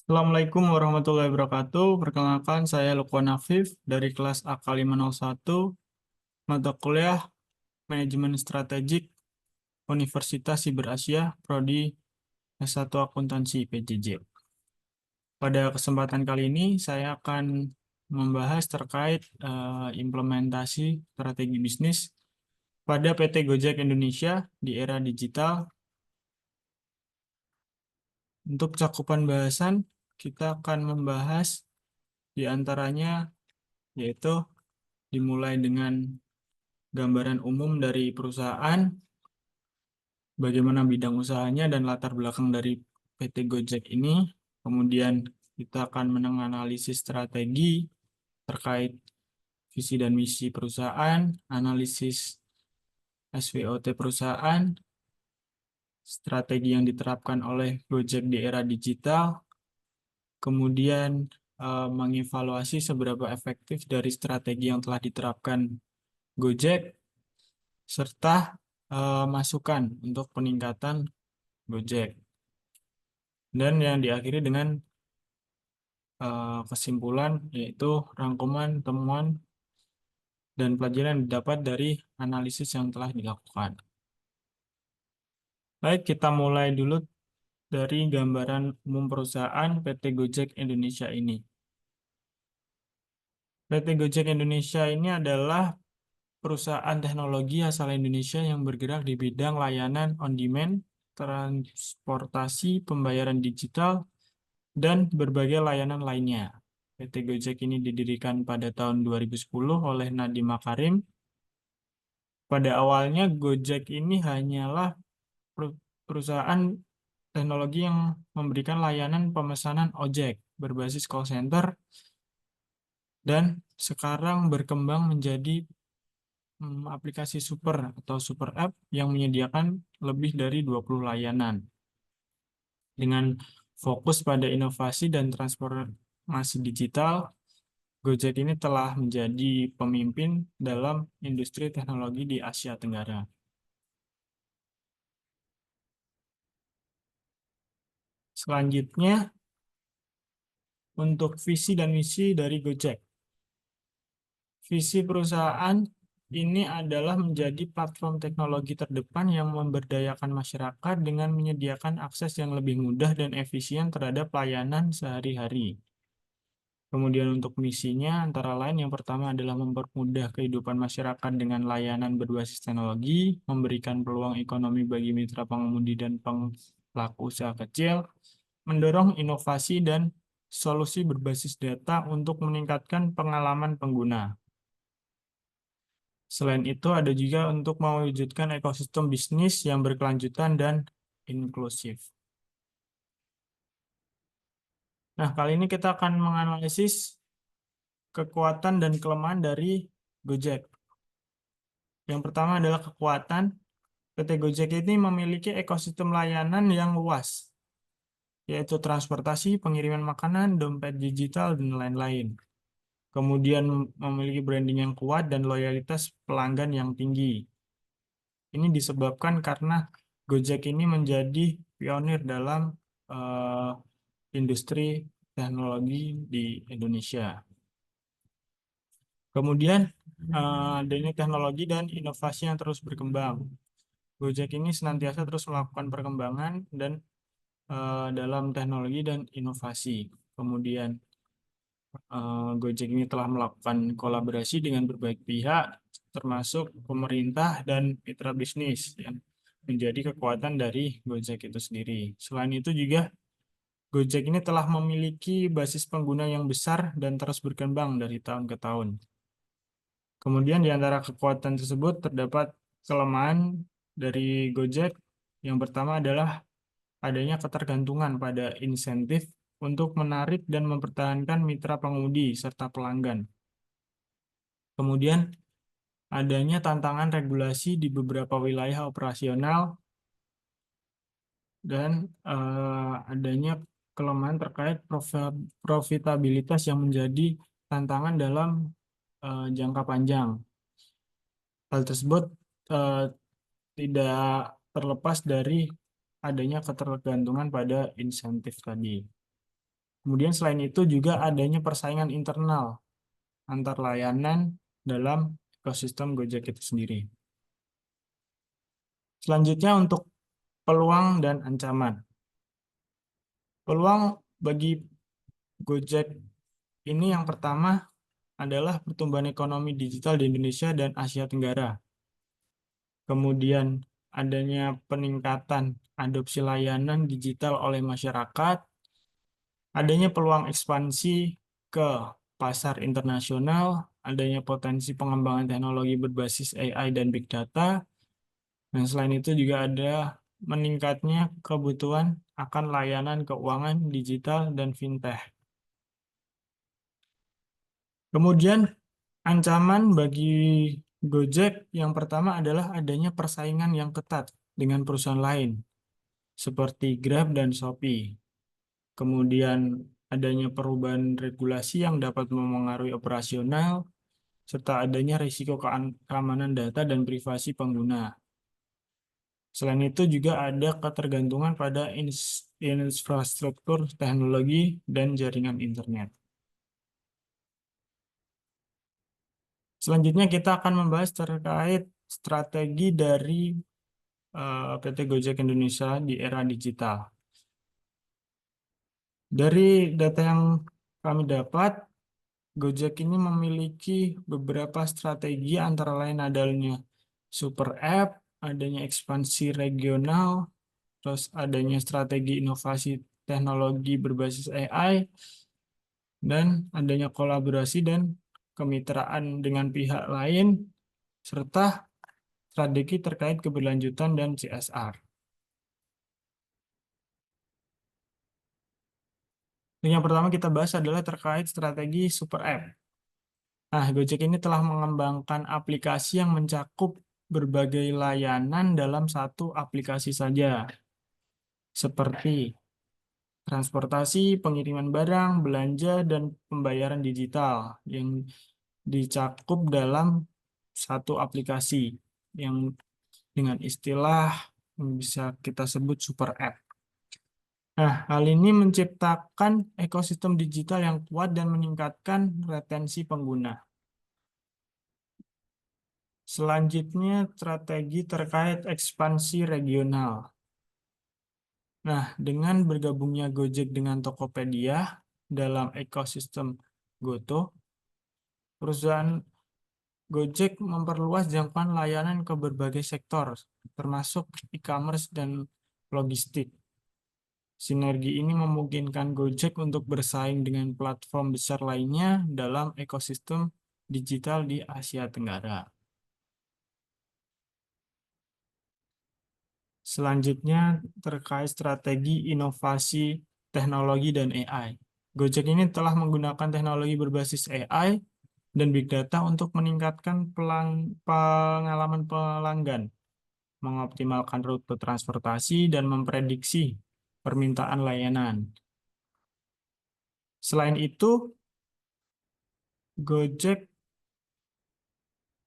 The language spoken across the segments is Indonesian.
Assalamualaikum warahmatullahi wabarakatuh. Perkenalkan, saya Lukman Afif dari kelas AK501, mata kuliah Manajemen Strategik Universitas Siber Asia, Prodi S1 Akuntansi PJJ. Pada kesempatan kali ini, saya akan membahas terkait implementasi strategi bisnis pada PT Gojek Indonesia di era digital. Untuk cakupan bahasan, kita akan membahas di antaranya yaitu dimulai dengan gambaran umum dari perusahaan, bagaimana bidang usahanya dan latar belakang dari PT Gojek ini. Kemudian kita akan menganalisis strategi terkait visi dan misi perusahaan, analisis SWOT perusahaan, strategi yang diterapkan oleh Gojek di era digital, kemudian mengevaluasi seberapa efektif dari strategi yang telah diterapkan Gojek, serta masukan untuk peningkatan Gojek. Dan yang diakhiri dengan kesimpulan, yaitu rangkuman temuan dan pelajaran yang didapat dari analisis yang telah dilakukan. Baik, kita mulai dulu dari gambaran umum perusahaan PT Gojek Indonesia ini. PT Gojek Indonesia ini adalah perusahaan teknologi asal Indonesia yang bergerak di bidang layanan on-demand, transportasi, pembayaran digital, dan berbagai layanan lainnya. PT Gojek ini didirikan pada tahun 2010 oleh Nadiem Makarim. Pada awalnya Gojek ini hanyalah perusahaan teknologi yang memberikan layanan pemesanan ojek berbasis call center dan sekarang berkembang menjadi aplikasi super atau super app yang menyediakan lebih dari 20 layanan. Dengan fokus pada inovasi dan transformasi digital, Gojek ini telah menjadi pemimpin dalam industri teknologi di Asia Tenggara. Selanjutnya, untuk visi dan misi dari Gojek. Visi perusahaan ini adalah menjadi platform teknologi terdepan yang memberdayakan masyarakat dengan menyediakan akses yang lebih mudah dan efisien terhadap layanan sehari-hari. Kemudian untuk misinya antara lain yang pertama adalah mempermudah kehidupan masyarakat dengan layanan berbasis teknologi, memberikan peluang ekonomi bagi mitra pengemudi dan pelaku usaha kecil, mendorong inovasi dan solusi berbasis data untuk meningkatkan pengalaman pengguna. Selain itu ada juga untuk mewujudkan ekosistem bisnis yang berkelanjutan dan inklusif. Nah, kali ini kita akan menganalisis kekuatan dan kelemahan dari Gojek. Yang pertama adalah kekuatan. PT Gojek ini memiliki ekosistem layanan yang luas, yaitu transportasi, pengiriman makanan, dompet digital, dan lain-lain. Kemudian memiliki branding yang kuat dan loyalitas pelanggan yang tinggi. Ini disebabkan karena Gojek ini menjadi pionir dalam eh, industri teknologi di Indonesia. Kemudian adanya teknologi dan inovasi yang terus berkembang. Gojek ini senantiasa terus melakukan perkembangan dan dalam teknologi dan inovasi. Kemudian Gojek ini telah melakukan kolaborasi dengan berbagai pihak, termasuk pemerintah dan mitra bisnis yang menjadi kekuatan dari Gojek itu sendiri. Selain itu juga Gojek ini telah memiliki basis pengguna yang besar dan terus berkembang dari tahun ke tahun. Kemudian di antara kekuatan tersebut terdapat kelemahan dari Gojek. Yang pertama adalah adanya ketergantungan pada insentif untuk menarik dan mempertahankan mitra pengemudi serta pelanggan. Kemudian adanya tantangan regulasi di beberapa wilayah operasional dan adanya kelemahan terkait profitabilitas yang menjadi tantangan dalam jangka panjang. Hal tersebut eh, tidak terlepas dari adanya ketergantungan pada insentif tadi. Kemudian selain itu juga adanya persaingan internal antar layanan dalam ekosistem Gojek itu sendiri. Selanjutnya untuk peluang dan ancaman. Peluang bagi Gojek ini yang pertama adalah pertumbuhan ekonomi digital di Indonesia dan Asia Tenggara. Kemudian adanya peningkatan adopsi layanan digital oleh masyarakat, adanya peluang ekspansi ke pasar internasional, adanya potensi pengembangan teknologi berbasis AI dan Big Data, dan selain itu juga ada meningkatnya kebutuhan akan layanan keuangan digital dan fintech. Kemudian ancaman bagi Gojek yang pertama adalah adanya persaingan yang ketat dengan perusahaan lain seperti Grab dan Shopee. Kemudian adanya perubahan regulasi yang dapat memengaruhi operasional serta adanya risiko keamanan data dan privasi pengguna. Selain itu juga ada ketergantungan pada infrastruktur teknologi dan jaringan internet. Selanjutnya kita akan membahas terkait strategi dari PT Gojek Indonesia di era digital. Dari data yang kami dapat, Gojek ini memiliki beberapa strategi antara lain adanya super app, adanya ekspansi regional, terus adanya strategi inovasi teknologi berbasis AI, dan adanya kolaborasi dan kemitraan dengan pihak lain, serta strategi terkait keberlanjutan dan CSR. Yang pertama kita bahas adalah terkait strategi super app. Nah, Gojek ini telah mengembangkan aplikasi yang mencakup berbagai layanan dalam satu aplikasi saja, seperti transportasi, pengiriman barang, belanja, dan pembayaran digital yang dicakup dalam satu aplikasi yang dengan istilah yang bisa kita sebut super app. Nah, hal ini menciptakan ekosistem digital yang kuat dan meningkatkan retensi pengguna. Selanjutnya, strategi terkait ekspansi regional. Nah, dengan bergabungnya Gojek dengan Tokopedia dalam ekosistem Goto, perusahaan Gojek memperluas jangkauan layanan ke berbagai sektor, termasuk e-commerce dan logistik. Sinergi ini memungkinkan Gojek untuk bersaing dengan platform besar lainnya dalam ekosistem digital di Asia Tenggara. Selanjutnya terkait strategi inovasi teknologi dan AI. Gojek ini telah menggunakan teknologi berbasis AI dan Big Data untuk meningkatkan pengalaman pelanggan, mengoptimalkan rute transportasi, dan memprediksi permintaan layanan. Selain itu, Gojek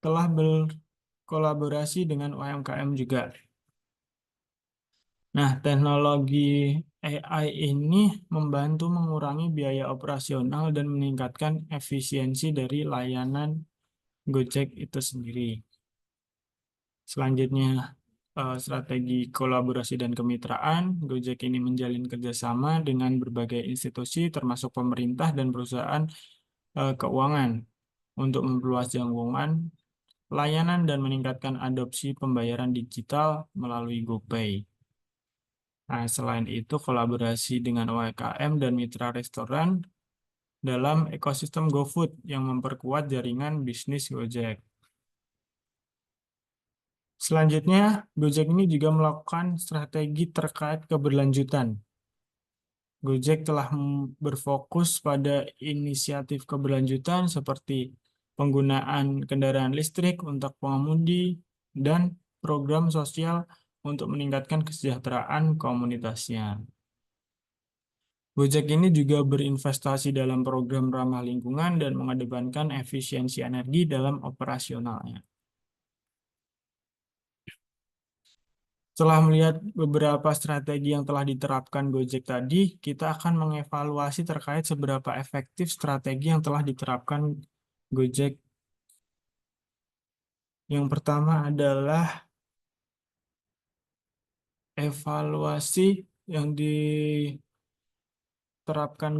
telah berkolaborasi dengan UMKM juga. Nah, teknologi AI ini membantu mengurangi biaya operasional dan meningkatkan efisiensi dari layanan Gojek itu sendiri. Selanjutnya, strategi kolaborasi dan kemitraan. Gojek ini menjalin kerjasama dengan berbagai institusi, termasuk pemerintah dan perusahaan keuangan, untuk memperluas jangkauan layanan dan meningkatkan adopsi pembayaran digital melalui GoPay. Nah, selain itu, kolaborasi dengan UMKM dan mitra restoran dalam ekosistem GoFood yang memperkuat jaringan bisnis Gojek. Selanjutnya, Gojek ini juga melakukan strategi terkait keberlanjutan. Gojek telah berfokus pada inisiatif keberlanjutan seperti penggunaan kendaraan listrik untuk pengemudi dan program sosial untuk meningkatkan kesejahteraan komunitasnya. Gojek ini juga berinvestasi dalam program ramah lingkungan dan mengedepankan efisiensi energi dalam operasionalnya. Setelah melihat beberapa strategi yang telah diterapkan Gojek tadi, kita akan mengevaluasi terkait seberapa efektif strategi yang telah diterapkan Gojek. Yang pertama adalah evaluasi yang diterapkan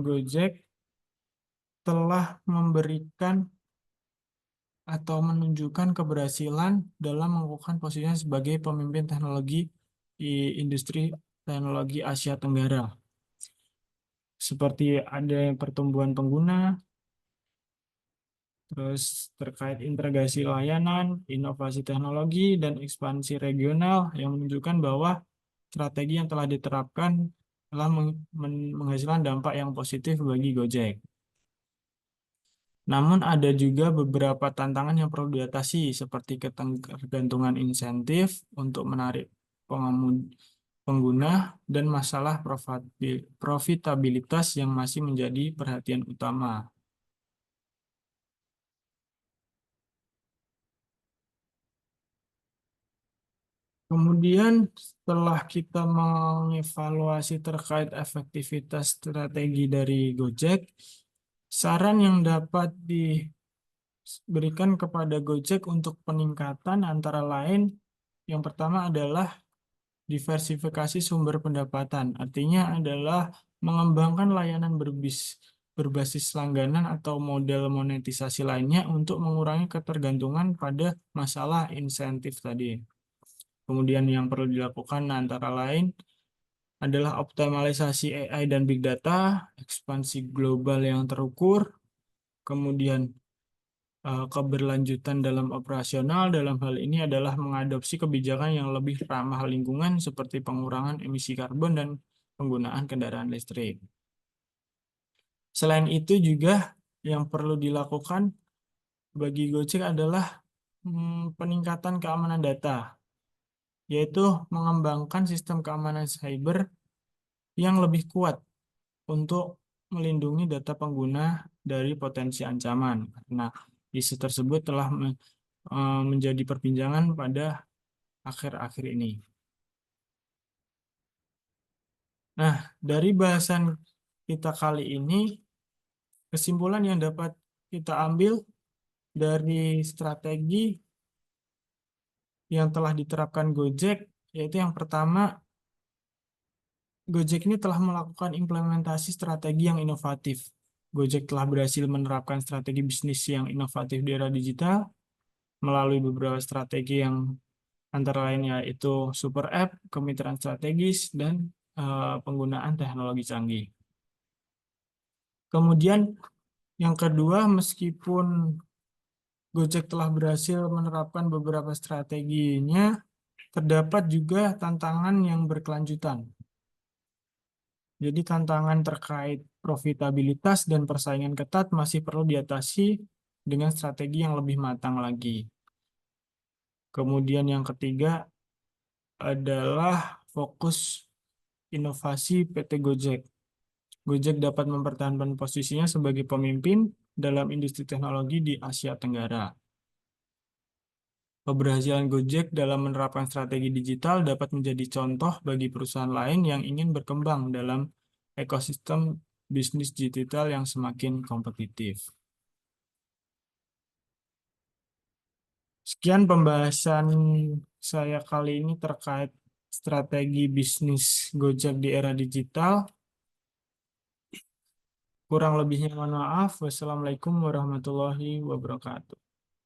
Gojek telah memberikan atau menunjukkan keberhasilan dalam mengukuhkan posisinya sebagai pemimpin teknologi di industri teknologi Asia Tenggara. Seperti ada pertumbuhan pengguna, terus terkait integrasi layanan, inovasi teknologi, dan ekspansi regional yang menunjukkan bahwa strategi yang telah diterapkan telah menghasilkan dampak yang positif bagi Gojek. Namun ada juga beberapa tantangan yang perlu diatasi seperti ketergantungan insentif untuk menarik pengguna dan masalah profitabilitas yang masih menjadi perhatian utama. Kemudian setelah kita mengevaluasi terkait efektivitas strategi dari Gojek, saran yang dapat diberikan kepada Gojek untuk peningkatan antara lain, yang pertama adalah diversifikasi sumber pendapatan. Artinya adalah mengembangkan layanan berbasis langganan atau model monetisasi lainnya untuk mengurangi ketergantungan pada masalah insentif tadi. Kemudian yang perlu dilakukan antara lain adalah optimalisasi AI dan Big Data, ekspansi global yang terukur, kemudian keberlanjutan dalam operasional dalam hal ini adalah mengadopsi kebijakan yang lebih ramah lingkungan seperti pengurangan emisi karbon dan penggunaan kendaraan listrik. Selain itu juga yang perlu dilakukan bagi Gojek adalah peningkatan keamanan data, yaitu mengembangkan sistem keamanan cyber yang lebih kuat untuk melindungi data pengguna dari potensi ancaman. Nah, isu tersebut telah menjadi perbincangan pada akhir-akhir ini. Nah, dari bahasan kita kali ini, kesimpulan yang dapat kita ambil dari strategi yang telah diterapkan Gojek, yaitu yang pertama, Gojek ini telah melakukan implementasi strategi yang inovatif. Gojek telah berhasil menerapkan strategi bisnis yang inovatif di era digital melalui beberapa strategi yang antara lain yaitu super app, kemitraan strategis, dan penggunaan teknologi canggih. Kemudian yang kedua, meskipun Gojek telah berhasil menerapkan beberapa strateginya, terdapat juga tantangan yang berkelanjutan. Jadi tantangan terkait profitabilitas dan persaingan ketat masih perlu diatasi dengan strategi yang lebih matang lagi. Kemudian yang ketiga adalah fokus inovasi PT Gojek. Gojek dapat mempertahankan posisinya sebagai pemimpin dalam industri teknologi di Asia Tenggara. Keberhasilan Gojek dalam menerapkan strategi digital dapat menjadi contoh bagi perusahaan lain yang ingin berkembang dalam ekosistem bisnis digital yang semakin kompetitif. Sekian pembahasan saya kali ini terkait strategi bisnis Gojek di era digital. Kurang lebihnya mohon maaf. Wassalamualaikum warahmatullahi wabarakatuh.